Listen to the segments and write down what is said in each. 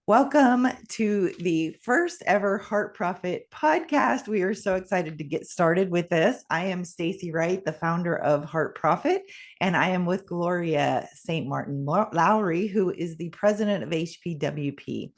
Welcome to the first ever Heart Profit podcast. We are so excited to get started with this. I am Staci Wright, the founder of Heart Profit, and I am with Gloria St. Martin Lowry, who is the president of HPWP.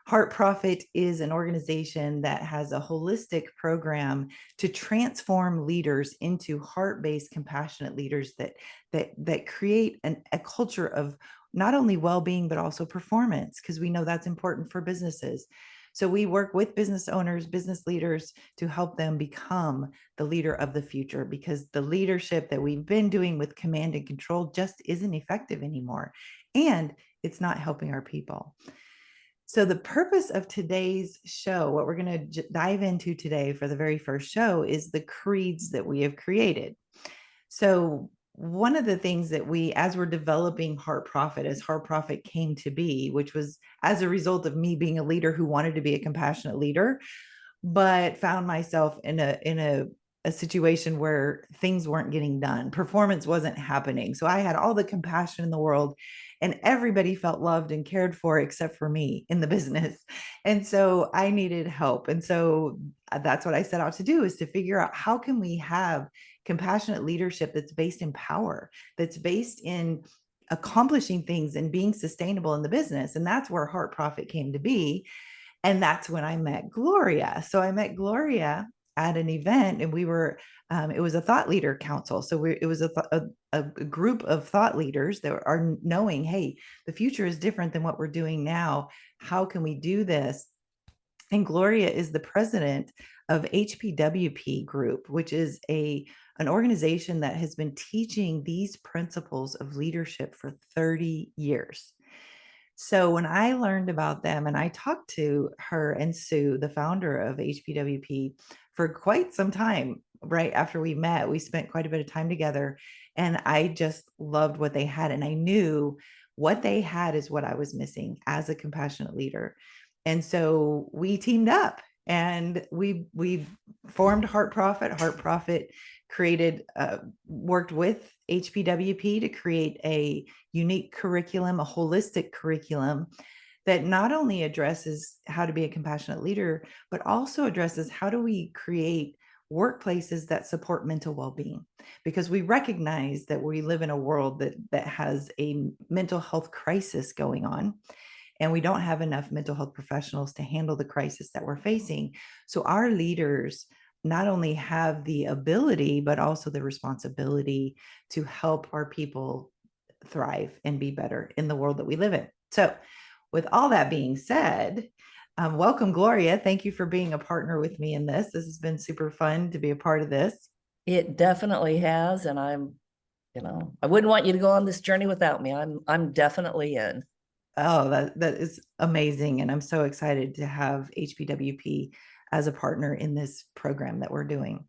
Heart Profit is an organization that has a holistic program to transform leaders into heart-based, compassionate leaders that create a culture of not only well-being, but also performance, because we know that's important for businesses. So we work with business owners, business leaders to help them become the leader of the future, because the leadership that we've been doing with command and control just isn't effective anymore. And it's not helping our people. So the purpose of today's show, what we're going to dive into today for the very first show, is the creeds that we have created. So one of the things that as we're developing Heart Profit, as Heart Profit came to be, which was as a result of me being a leader who wanted to be a compassionate leader, but found myself in a situation where things weren't getting done. Performance wasn't happening. So I had all the compassion in the world and everybody felt loved and cared for except for me in the business. And so I needed help. And so that's what I set out to do, is to figure out how can we have compassionate leadership that's based in power, that's based in accomplishing things and being sustainable in the business. And that's where Heart Profit came to be. And that's when I met Gloria. So I met Gloria at an event, and it was a thought leader council. So it was a group of thought leaders that are knowing, hey, the future is different than what we're doing now. How can we do this? And Gloria is the president of HPWP Group, which is an organization that has been teaching these principles of leadership for 30 years. So when I learned about them, and I talked to her and Sue, the founder of HPWP, for quite some time, right after we met, we spent quite a bit of time together, and I just loved what they had. And I knew what they had is what I was missing as a compassionate leader. And so we teamed up and we formed Heart Profit. Heart Profit worked with HPWP to create a unique curriculum, a holistic curriculum that not only addresses how to be a compassionate leader, but also addresses how do we create workplaces that support mental well-being, because we recognize that we live in a world that has a mental health crisis going on, and we don't have enough mental health professionals to handle the crisis that we're facing. So our leaders not only have the ability, but also the responsibility to help our people thrive and be better in the world that we live in. So with all that being said, welcome, Gloria. Thank you for being a partner with me in this. This has been super fun to be a part of this. It definitely has. And I wouldn't want you to go on this journey without me. I'm definitely in. Oh, that is amazing. And I'm so excited to have HPWP as a partner in this program that we're doing.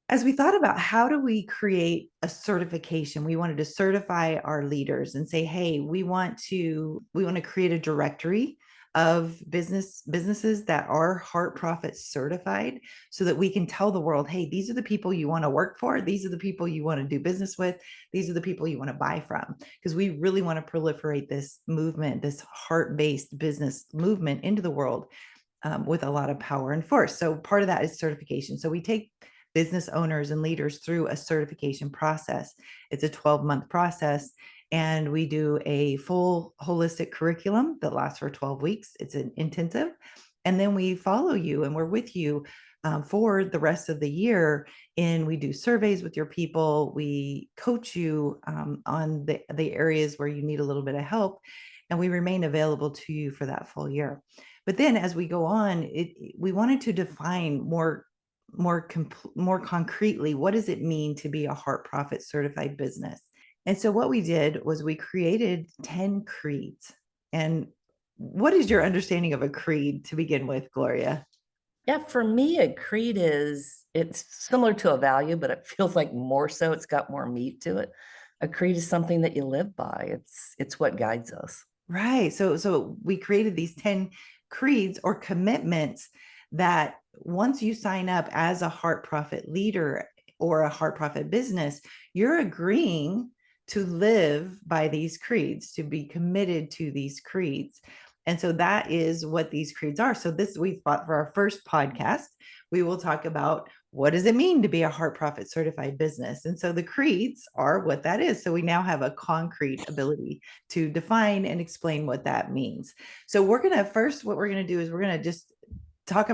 As we thought about how do we create a certification, we wanted to certify our leaders and say, hey, we want to create a directory of businesses that are Heart Profit certified, so that we can tell the world, hey, these are the people you want to work for. These are the people you want to do business with. These are the people you want to buy from, because we really want to proliferate this movement, this heart-based business movement into the world with a lot of power and force. So part of that is certification. So we take business owners and leaders through a certification process. It's a 12-month process, and we do a full holistic curriculum that lasts for 12 weeks. It's an intensive, and then we follow you and we're with you for the rest of the year. And we do surveys with your people. We coach you on the areas where you need a little bit of help, and we remain available to you for that full year. But then as we go on, we wanted to define more concretely, what does it mean to be a Heart Profit certified business? And so what we did was we created 10 creeds. And what is your understanding of a creed to begin with, Gloria? Yeah, for me, a creed it's similar to a value, but it feels like more so. It's got more meat to it. A creed is something that you live by. It's what guides us. Right. So we created these 10 creeds or commitments that once you sign up as a Heart Profit leader or a Heart Profit business, you're agreeing to live by these creeds, to be committed to these creeds. And so that is what these creeds are. So this we thought for our first podcast, we will talk about what does it mean to be a Heart Profit certified business. And so the creeds are what that is. So we now have a concrete ability to define and explain what that means. So we're going to first, what we're going to do is we're going to just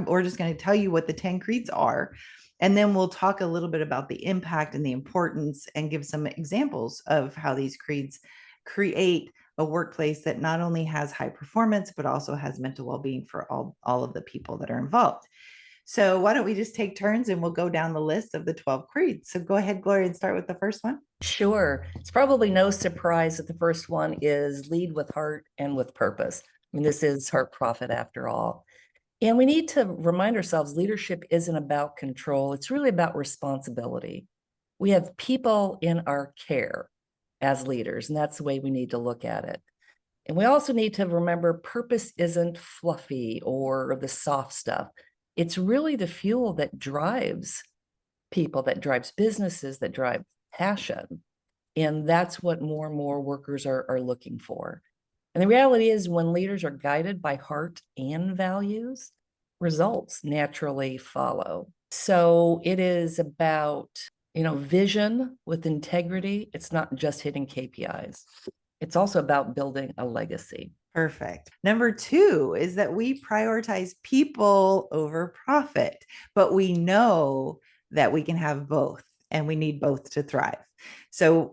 we're just going to tell you what the 10 creeds are. And then we'll talk a little bit about the impact and the importance and give some examples of how these creeds create a workplace that not only has high performance, but also has mental well-being for all of the people that are involved. So why don't we just take turns and we'll go down the list of the 12 creeds. So go ahead, Gloria, and start with the first one. Sure. It's probably no surprise that the first one is lead with heart and with purpose. I mean, this is Heart Profit after all. And we need to remind ourselves leadership isn't about control. It's really about responsibility. We have people in our care as leaders, and that's the way we need to look at it. And we also need to remember purpose isn't fluffy or the soft stuff. It's really the fuel that drives people, that drives businesses, that drive passion. And that's what more and more workers are looking for. And the reality is when leaders are guided by heart and values, results naturally follow. So it is about, vision with integrity. It's not just hitting KPIs. It's also about building a legacy. Perfect. Number 2 is that we prioritize people over profit, but we know that we can have both and we need both to thrive. So,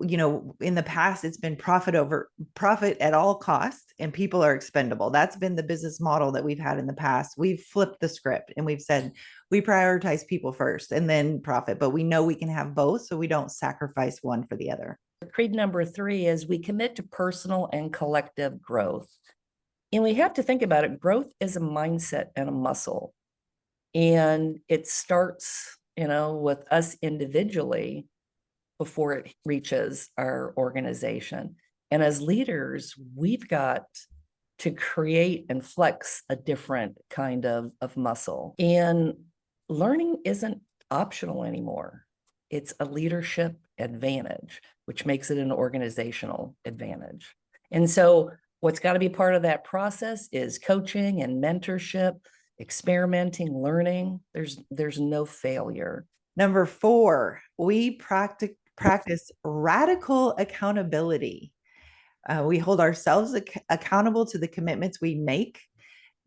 in the past, it's been profit over profit at all costs and people are expendable. That's been the business model that we've had in the past. We've flipped the script and we've said we prioritize people first and then profit, but we know we can have both. So we don't sacrifice one for the other. Creed number 3 is we commit to personal and collective growth. And we have to think about it. Growth is a mindset and a muscle. And it starts, with us individually before it reaches our organization. And as leaders, we've got to create and flex a different kind of muscle. And learning isn't optional anymore. It's a leadership advantage, which makes it an organizational advantage. And so what's got to be part of that process is coaching and mentorship, experimenting, learning. There's no failure. Number 4, we practice radical accountability. We hold ourselves accountable to the commitments we make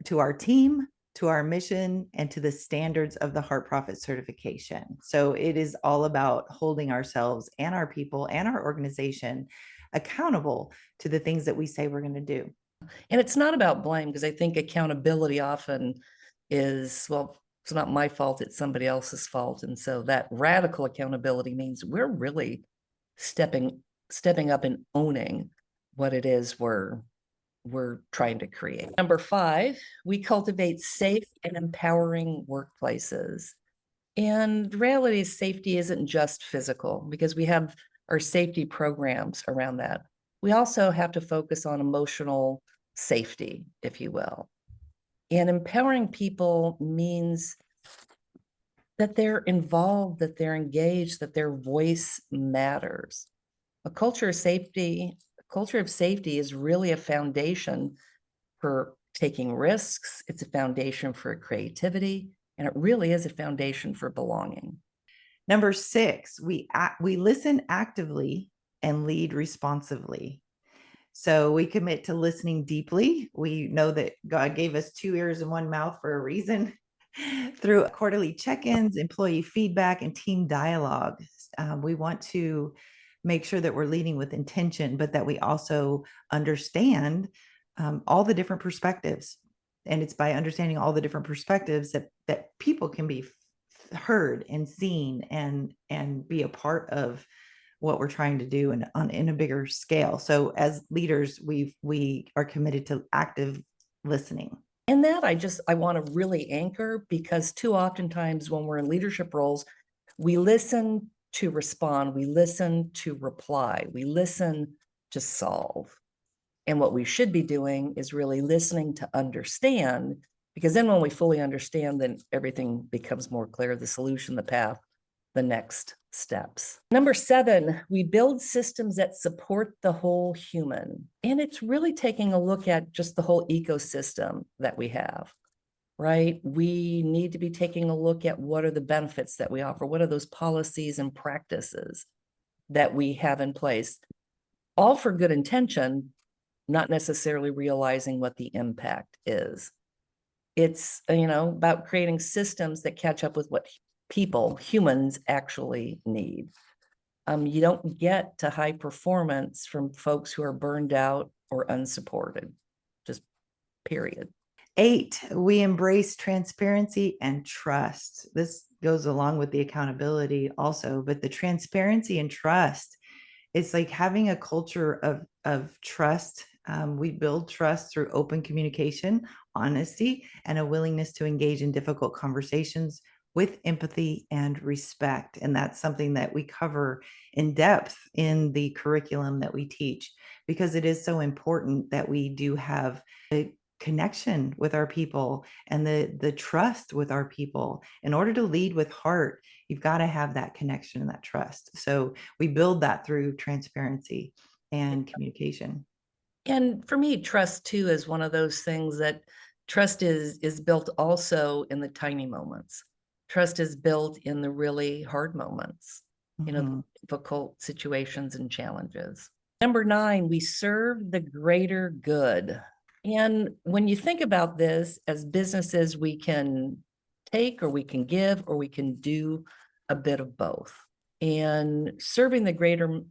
to our team, to our mission, and to the standards of the Heart Profit certification. So it is all about holding ourselves and our people and our organization accountable to the things that we say we're going to do. And it's not about blame, because I think accountability often is, well, it's not my fault, it's somebody else's fault. And so that radical accountability means we're really stepping up and owning what it is we're trying to create. Number 5, we cultivate safe and empowering workplaces. And the reality is safety isn't just physical, because we have our safety programs around that. We also have to focus on emotional safety, if you will. And empowering people means that they're involved, that they're engaged, that their voice matters. A culture of safety is really a foundation for taking risks. It's a foundation for creativity, and it really is a foundation for belonging. Number 6, we listen actively and lead responsively. So we commit to listening deeply. We know that God gave us 2 ears and 1 mouth for a reason. Through quarterly check-ins, employee feedback, and team dialogue, we want to make sure that we're leading with intention, but that we also understand all the different perspectives. And it's by understanding all the different perspectives that people can be heard and seen and be a part of what we're trying to do in a bigger scale. So as leaders, we are committed to active listening. And that I want to really anchor, because too oftentimes when we're in leadership roles, we listen to respond, we listen to reply, we listen to solve. And what we should be doing is really listening to understand, because then when we fully understand, then everything becomes more clear, the solution, the path, the next steps. Number 7, we build systems that support the whole human. And it's really taking a look at just the whole ecosystem that we have, right? We need to be taking a look at what are the benefits that we offer? What are those policies and practices that we have in place? All for good intention, not necessarily realizing what the impact is. It's, about creating systems that catch up with what humans actually need. You don't get to high performance from folks who are burned out or unsupported, just period. 8, we embrace transparency and trust. This goes along with the accountability also, but the transparency and trust, it's like having a culture of trust. We build trust through open communication, honesty, and a willingness to engage in difficult conversations with empathy and respect. And that's something that we cover in depth in the curriculum that we teach, because it is so important that we do have a connection with our people and the trust with our people. In order to lead with heart, you've got to have that connection and that trust. So we build that through transparency and communication. And for me, trust too is one of those things that trust is built also in the tiny moments. Trust is built in the really hard moments, Mhm. difficult situations and challenges. Number 9, we serve the greater good. And when you think about this, as businesses, we can take or we can give or we can do a bit of both. And serving the greater,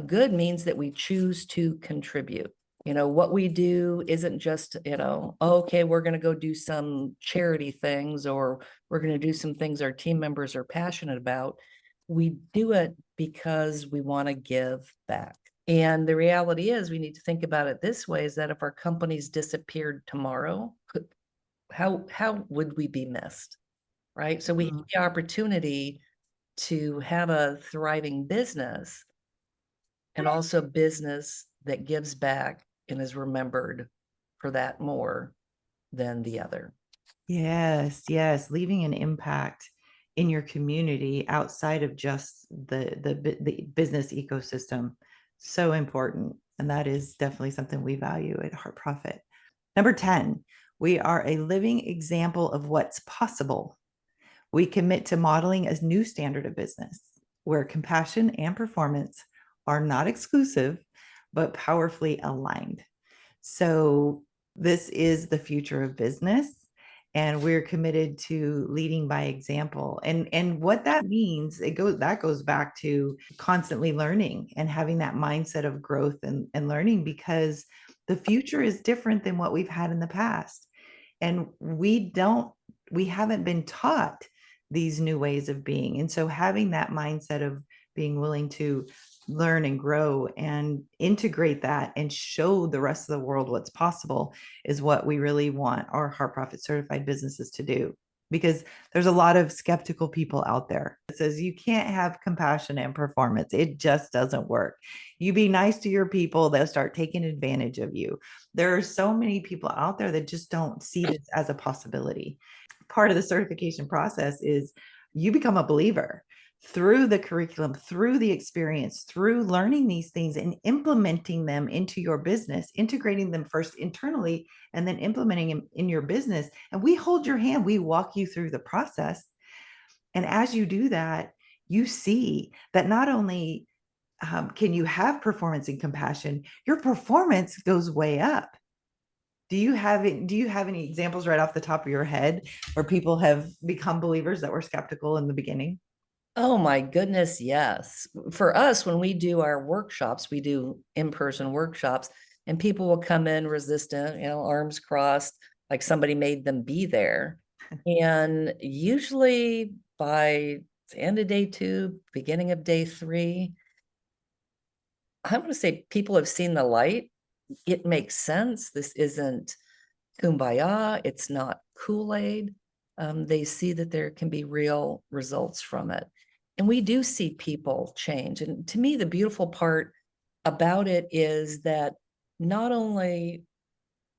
good means that we choose to contribute. What we do isn't just, okay, we're going to go do some charity things or we're going to do some things our team members are passionate about. We do it because we want to give back. And the reality is we need to think about it this way, is that if our companies disappeared tomorrow, how would we be missed, right? So we have the opportunity to have a thriving business and also business that gives back and is remembered for that more than the other. Yes, yes, leaving an impact in your community outside of just the business ecosystem, so important. And that is definitely something we value at Heart Profit. Number 10, we are a living example of what's possible. We commit to modeling a new standard of business where compassion and performance are not exclusive, but powerfully aligned. So this is the future of business, and we're committed to leading by example. And what that means, that goes back to constantly learning and having that mindset of growth and learning, because the future is different than what we've had in the past. And we haven't been taught these new ways of being. And so having that mindset of being willing to learn and grow and integrate that and show the rest of the world what's possible is what we really want our HeartProfit-certified businesses to do. Because there's a lot of skeptical people out there that says you can't have compassion and performance. It just doesn't work. You be nice to your people, they'll start taking advantage of you. There are so many people out there that just don't see this as a possibility. Part of the certification process is you become a believer through the curriculum, through the experience, through learning these things and implementing them into your business, integrating them first internally and then implementing them in your business. And we hold your hand, we walk you through the process. And as you do that, you see that not only can you have performance and compassion, your performance goes way up. Do you have any examples right off the top of your head where people have become believers that were skeptical in the beginning? Oh my goodness, yes. For us, when we do our workshops, we do in-person workshops, and people will come in resistant, arms crossed, like somebody made them be there. And usually by the end of day 2, beginning of day 3, I want to say people have seen the light. It makes sense. This isn't kumbaya. It's not Kool-Aid. They see that there can be real results from it. And we do see people change. And to me, the beautiful part about it is that not only,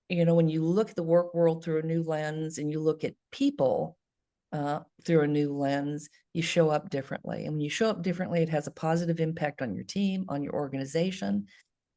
when you look at the work world through a new lens and you look at people, through a new lens, you show up differently. And when you show up differently, it has a positive impact on your team, on your organization.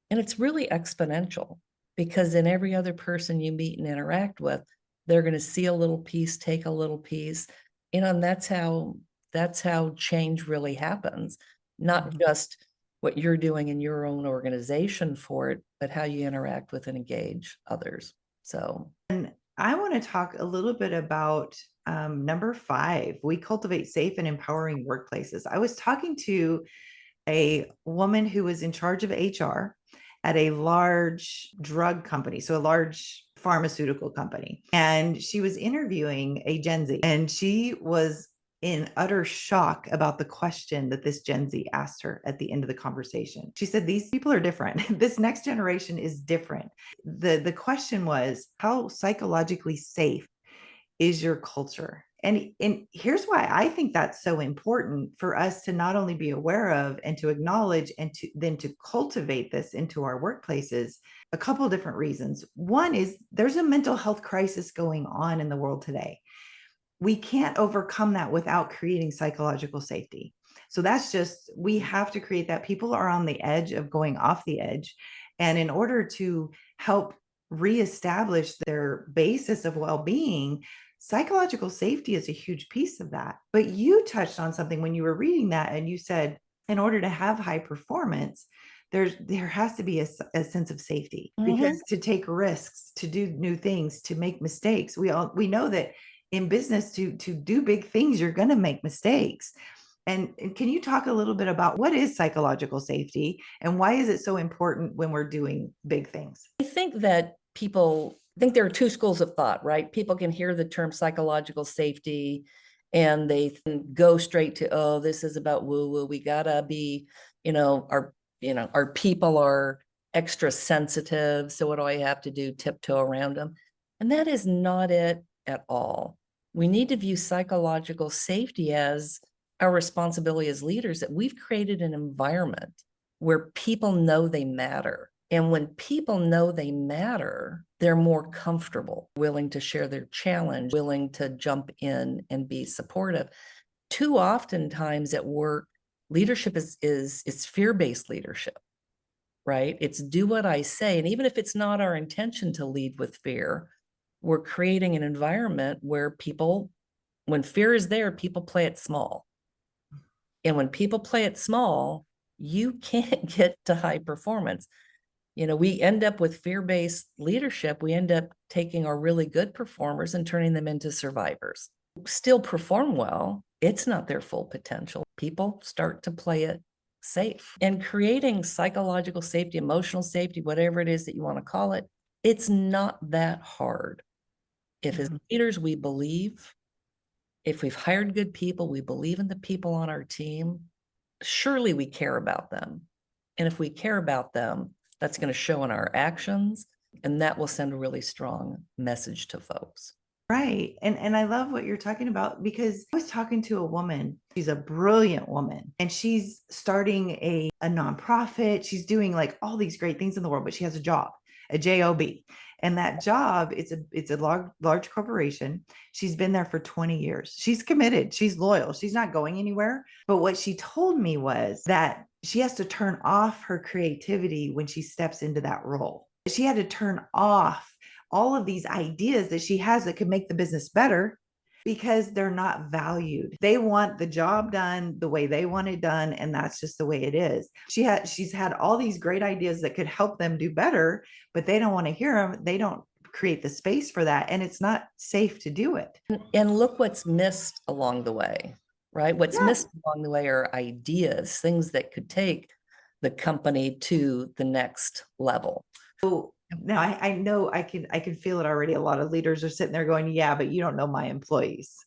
And it's really exponential because in every other person you meet and interact with, they're going to see a little piece, take a little piece, and that's how change really happens. Not just what you're doing in your own organization for it, but how you interact with and engage others. So, and I want to talk a little bit about number 5. We cultivate safe and empowering workplaces. I was talking to a woman who was in charge of HR at a large drug company, so a large pharmaceutical company. And she was interviewing a Gen Z, and she was in utter shock about the question that this Gen Z asked her at the end of the conversation. She said, "These people are different. This next generation is different." The question was, how psychologically safe is your culture? And here's why I think that's so important for us to not only be aware of and to acknowledge and to then to cultivate this into our workplaces. A couple of different reasons. One is there's a mental health crisis going on in the world today. We can't overcome that without creating psychological safety. So that's just, we have to create that. People are on the edge of going off the edge. And in order to help reestablish their basis of well-being, psychological safety is a huge piece of that. But you touched on something when you were reading that, and you said, in order to have high performance, there has to be a sense of safety, because to take risks, to do new things, to make mistakes, we know that in business, to do big things, you're going to make mistakes. And can you talk a little bit about what is psychological safety and why is it so important when we're doing big things? I think that people think there are two schools of thought, right? People can hear the term psychological safety and they go straight to, oh, this is about woo-woo. We gotta be, our people are extra sensitive. So what do I have to do? Tiptoe around them. And that is not it at all. We need to view psychological safety as our responsibility as leaders, that we've created an environment where people know they matter. And when people know they matter, they're more comfortable, willing to share their challenge, willing to jump in and be supportive. Too often times at work, leadership is fear-based leadership, right? It's do what I say. And even if it's not our intention to lead with fear, we're creating an environment where people, when fear is there, people play it small. And when people play it small, you can't get to high performance. We end up with fear-based leadership. We end up taking our really good performers and turning them into survivors. Still perform well. It's not their full potential. People start to play it safe. And creating psychological safety, emotional safety, whatever it is that you want to call it, it's not that hard. If as leaders we believe, if we've hired good people, we believe in the people on our team, surely we care about them. And if we care about them, that's going to show in our actions, and that will send a really strong message to folks. Right. And I love what you're talking about, because I was talking to a woman. She's a brilliant woman, and she's starting a nonprofit. She's doing like all these great things in the world, but she has a job, a job. And that job, it's a large corporation. She's been there for 20 years. She's committed. She's loyal. She's not going anywhere. But what she told me was that she has to turn off her creativity when she steps into that role. She had to turn off all of these ideas that she has that could make the business better, because they're not valued. They want the job done the way they want it done, and that's just the way it is. She's had all these great ideas that could help them do better, but they don't want to hear them. They don't create the space for that, and it's not safe to do it. And look what's missed along the way, right? What's missed along the way are ideas, things that could take the company to the next level. So now I know I can feel it already. A lot of leaders are sitting there going, yeah, but you don't know my employees.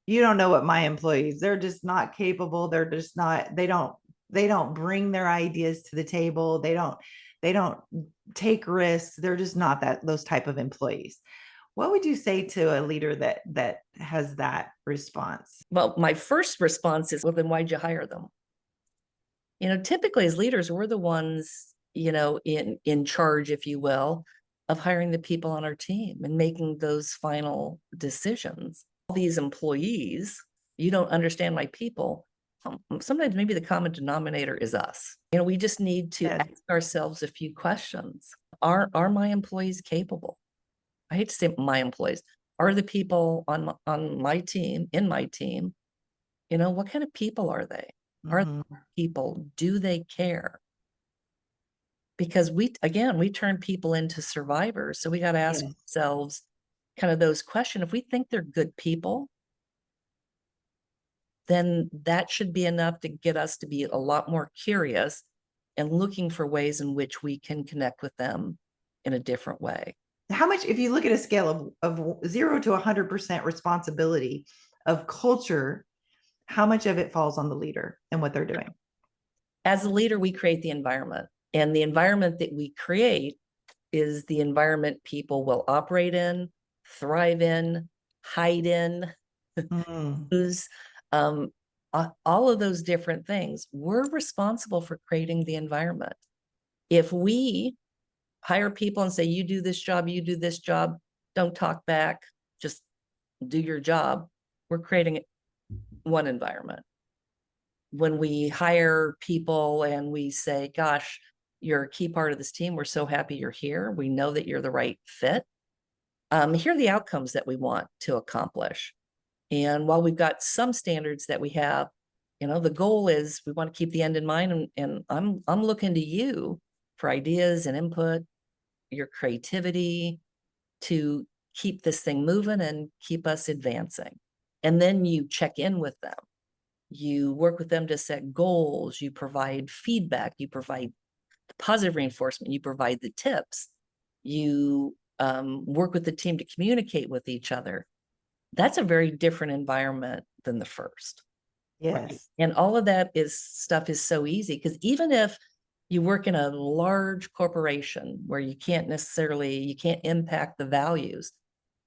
You don't know what my employees, they're just not capable. They're just not, they don't bring their ideas to the table. They don't take risks. They're just not those type of employees. What would you say to a leader that has that response? Well, my first response is, well, then why'd you hire them? Typically as leaders, we're the ones in charge, if you will, of hiring the people on our team and making those final decisions. these employees, you don't understand my people. Sometimes maybe the common denominator is us. We just need to Yes. ask ourselves a few questions. Are my employees capable? I hate to say my employees. Are the people on my team, in my team, what kind of people are they? Are Mhm. people, do they care? Because we turn people into survivors. So we got to ask Yes. ourselves kind of those questions. If we think they're good people, then that should be enough to get us to be a lot more curious and looking for ways in which we can connect with them in a different way. How much, if you look at a scale of 0 to 100% responsibility of culture, how much of it falls on the leader and what they're doing? As a leader, we create the environment, and the environment that we create is the environment people will operate in, thrive in, hide in, Mm. use, all of those different things. We're responsible for creating the environment. If we hire people and say, you do this job, don't talk back, just do your job, we're creating one environment. When we hire people and we say, gosh, you're a key part of this team, we're so happy you're here, we know that you're the right fit, here are the outcomes that we want to accomplish. And while we've got some standards that we have, the goal is we want to keep the end in mind. And I'm looking to you for ideas and input, your creativity, to keep this thing moving and keep us advancing. And then you check in with them. You work with them to set goals. You provide feedback. You provide the positive reinforcement. You provide the tips. You work with the team to communicate with each other. That's a very different environment than the first. Right. Yes. And all of that stuff is so easy, because even if you work in a large corporation where you can't impact the values,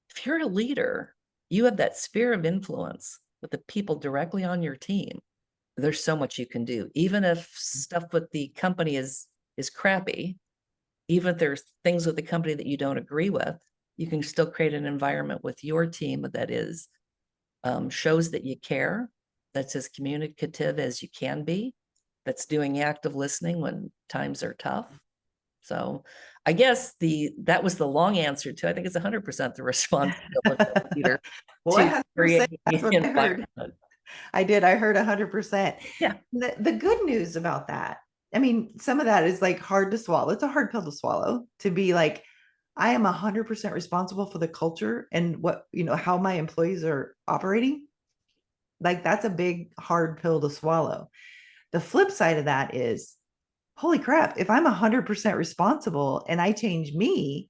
if you're a leader, you have that sphere of influence with the people directly on your team. There's so much you can do, even if stuff with the company is crappy, even if there's things with the company that you don't agree with, you can still create an environment with your team that is shows that you care, that's as communicative as you can be, that's doing active listening when times are tough. So I guess that was the long answer to, I think it's 100% the responsibility of the leader to 100%. create That's the what I heard. environment. I did. I heard 100%. Yeah. The good news about that, I mean, some of that is like hard to swallow. It's a hard pill to swallow, to be like, I am 100% responsible for the culture and how my employees are operating. Like, that's a big, hard pill to swallow. The flip side of that is, holy crap, if I'm 100% responsible and I change me,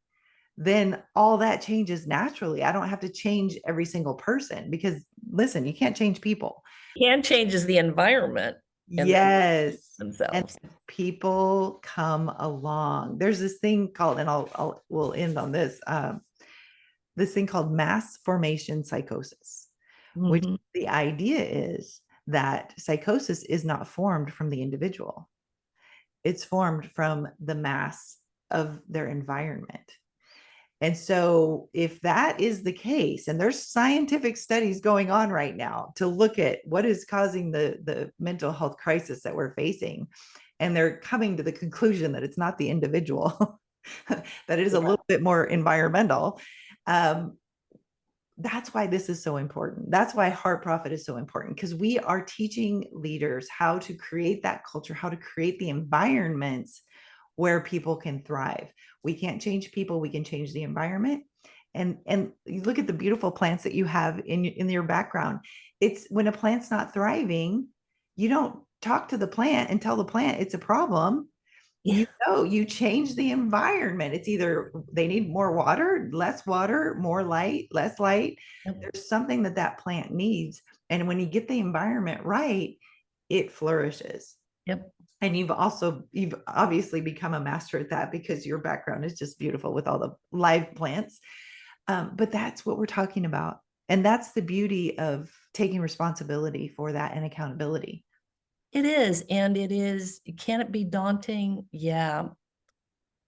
then all that changes naturally. I don't have to change every single person, because listen, you can't change people. Can changes the environment and Yes. And themselves. people come along. There's this thing called, and we'll end on this, this thing called mass formation psychosis, which the idea is that psychosis is not formed from the individual. It's formed from the mass of their environment. And so if that is the case, and there's scientific studies going on right now to look at what is causing the mental health crisis that we're facing, and they're coming to the conclusion that it's not the individual, that it is a little bit more environmental. That's why this is so important. That's why Heart Profit is so important, because we are teaching leaders how to create that culture, how to create the environments where people can thrive. We can't change people, we can change the environment. And you look at the beautiful plants that you have in your background. It's when a plant's not thriving, you don't talk to the plant and tell the plant it's a problem. You change the environment. It's either they need more water, more light, less light. There's something that plant needs. And when you get the environment right, it flourishes. Yep. And you've obviously become a master at that, because your background is just beautiful with all the live plants. But that's what we're talking about. And that's the beauty of taking responsibility for that and accountability. It is. And can it be daunting? Yeah,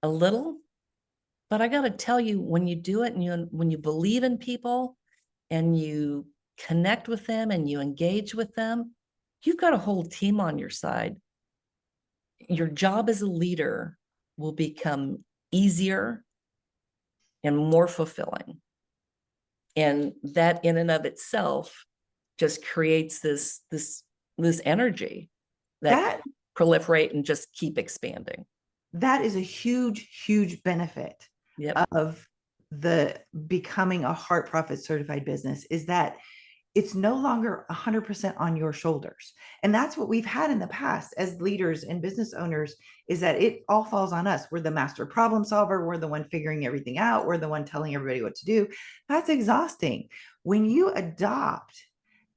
a little. But I got to tell you, when you do it and when you believe in people and you connect with them and you engage with them, you've got a whole team on your side. Your job as a leader will become easier and more fulfilling. And that in and of itself just creates this energy that That proliferate and just keep expanding. that is a huge benefit Yep. of the becoming a Heart Profit certified business, is that it's no longer 100% on your shoulders. And that's what we've had in the past as leaders and business owners, is that it all falls on us. We're the master problem solver. We're the one figuring everything out. We're the one telling everybody what to do. That's exhausting. When you adopt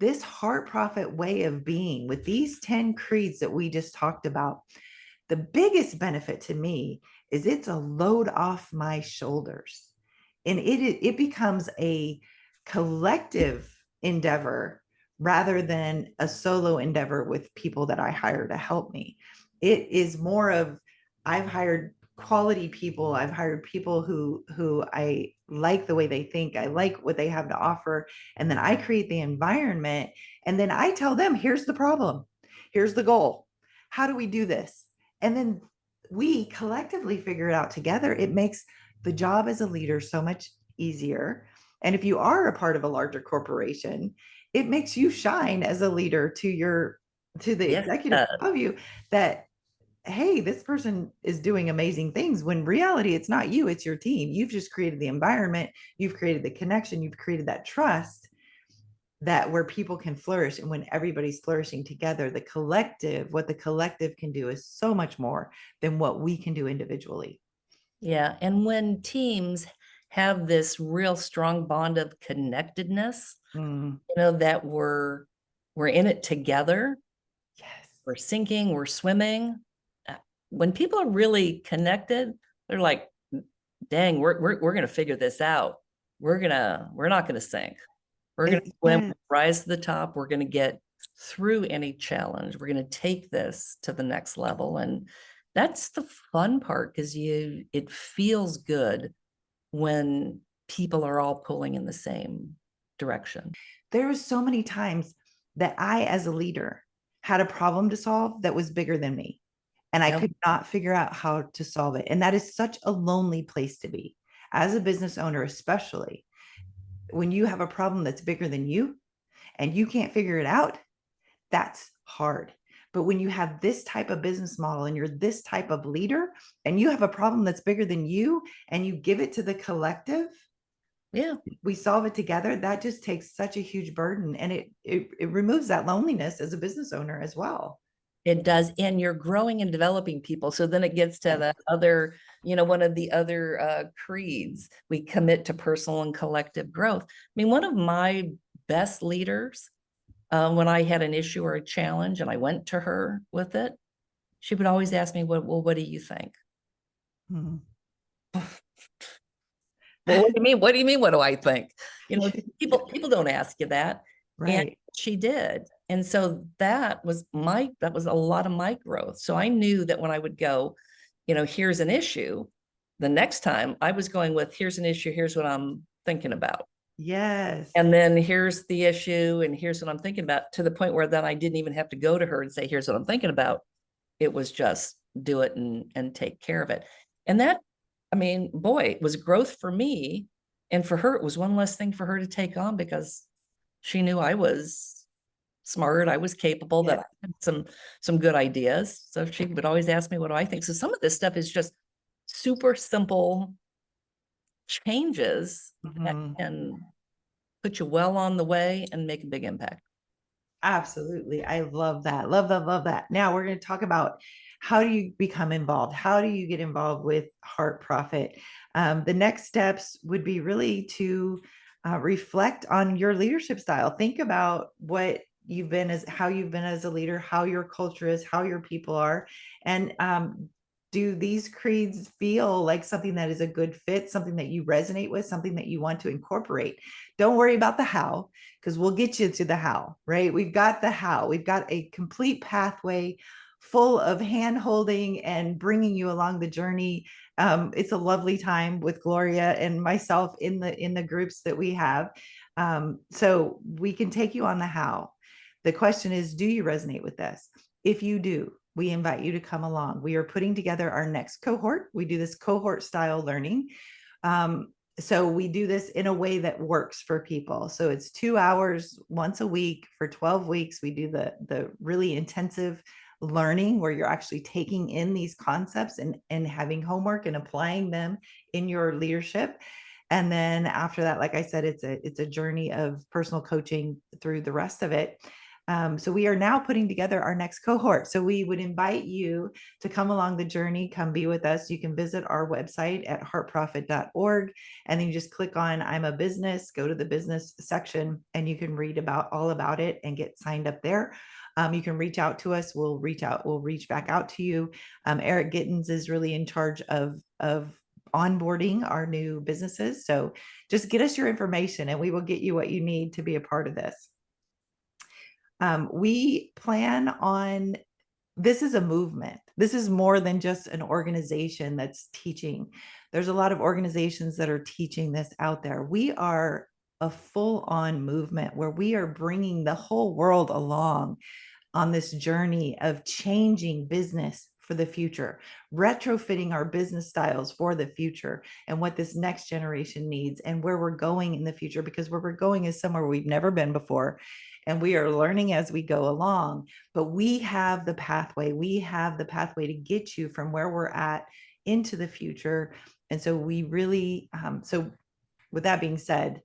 this Heart Profit way of being with these 10 creeds that we just talked about, the biggest benefit to me is it's a load off my shoulders. And it becomes a collective endeavor rather than a solo endeavor with people that I hire to help me. It is more of, I've hired quality people. I've hired people who I like the way they think. I like what they have to offer. And then I create the environment. And then I tell them, here's the problem. Here's the goal. How do we do this? And then we collectively figure it out together. It makes the job as a leader so much easier. And if you are a part of a larger corporation, it makes you shine as a leader to the Yes. executive above you, that hey, this person is doing amazing things, when reality it's not you, it's your team. You've just created the environment, you've created the connection, you've created that trust, that where people can flourish. And when everybody's flourishing together, what the collective can do is so much more than what we can do individually. Yeah. And when teams have this real strong bond of connectedness, that we're in it together. Yes. We're sinking, we're swimming. When people are really connected, they're like, dang, we're going to figure this out. We're not going to sink. We're going to swim, rise to the top. We're going to get through any challenge. We're going to take this to the next level. And that's the fun part, because it feels good when people are all pulling in the same direction. There were so many times that I, as a leader, had a problem to solve that was bigger than me. And I could not figure out how to solve it. And that is such a lonely place to be as a business owner, especially when you have a problem that's bigger than you and you can't figure it out. That's hard. But when you have this type of business model and you're this type of leader and you have a problem that's bigger than you and you give it to the collective, we solve it together. That just takes such a huge burden, and it removes that loneliness as a business owner as well. It does. And you're growing and developing people. So then it gets to the other, one of the other creeds. We commit to personal and collective growth. I mean, one of my best leaders, when I had an issue or a challenge and I went to her with it, she would always ask me, what do you think? Hmm. Well, what do you mean? What do you mean? What do I think? People don't ask you that. Right. And she did. And so that was a lot of my growth. So I knew that when I would go, here's an issue, the next time I was going with, here's an issue, here's what I'm thinking about. Yes. And then here's the issue, and here's what I'm thinking about, to the point where then I didn't even have to go to her and say, here's what I'm thinking about. It was just do it and take care of it. And that, I mean, boy, it was growth for me. And for her, it was one less thing for her to take on, because she knew I was smart, I was capable, that I had some good ideas. So she would always ask me, what do I think? So some of this stuff is just super simple changes that can put you well on the way and make a big impact. Absolutely. I love that. Love that. Now we're going to talk about, how do you become involved? How do you get involved with Heart Profit? The next steps would be really to reflect on your leadership style. Think about how you've been as a leader, how your culture is, how your people are, and do these creeds feel like something that is a good fit, something that you resonate with, something that you want to incorporate? Don't worry about the how, because we'll get you to the how, right? We've got the how. We've got a complete pathway full of hand holding and bringing you along the journey. It's a lovely time with Gloria and myself in the groups that we have. So we can take you on the how. The question is, do you resonate with this? If you do, we invite you to come along. We are putting together our next cohort. We do this cohort style learning. So we do this in a way that works for people. So it's 2 hours once a week for 12 weeks. We do the really intensive learning where you're actually taking in these concepts and having homework and applying them in your leadership. And then after that, like I said, it's a journey of personal coaching through the rest of it. So we are now putting together our next cohort. So we would invite you to come along the journey, come be with us. You can visit our website at heartprofit.org, and then you just click on I'm a business, go to the business section, and you can read all about it and get signed up there. You can reach out to us. We'll reach back out to you. Eric Gittens is really in charge of onboarding our new businesses. So just get us your information and we will get you what you need to be a part of this. We plan on, this is a movement. This is more than just an organization that's teaching. There's a lot of organizations that are teaching this out there. We are a full-on movement where we are bringing the whole world along on this journey of changing business for the future, retrofitting our business styles for the future and what this next generation needs and where we're going in the future, because where we're going is somewhere we've never been before. And we are learning as we go along, but we have the pathway. We have the pathway to get you from where we're at into the future. And so we really, so with that being said,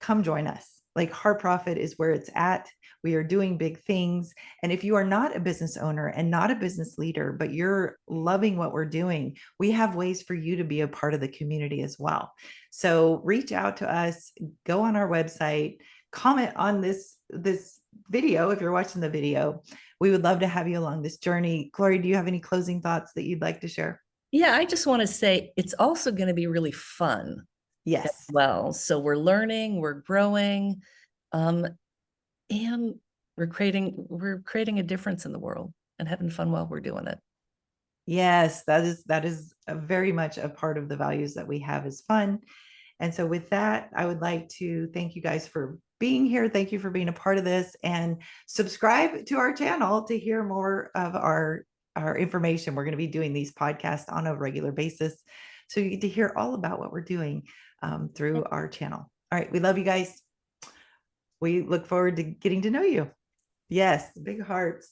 come join us. Like Heart Profit is where it's at. We are doing big things. And if you are not a business owner and not a business leader, but you're loving what we're doing, we have ways for you to be a part of the community as well. So reach out to us, go on our website, comment on this video if you're watching the video. We would love to have you along this journey. Gloria, do you have any closing thoughts that you'd like to share? Yeah, I just want to say it's also going to be really fun as Yes. well. So we're learning, we're growing, and we're creating a difference in the world and having fun while we're doing it. Yes, that is a very much a part of the values that we have is fun. And so with that, I would like to thank you guys for being here. Thank you for being a part of this, and subscribe to our channel to hear more of our information. We're going to be doing these podcasts on a regular basis. So you get to hear all about what we're doing through our channel. All right. We love you guys. We look forward to getting to know you. Yes. Big hearts.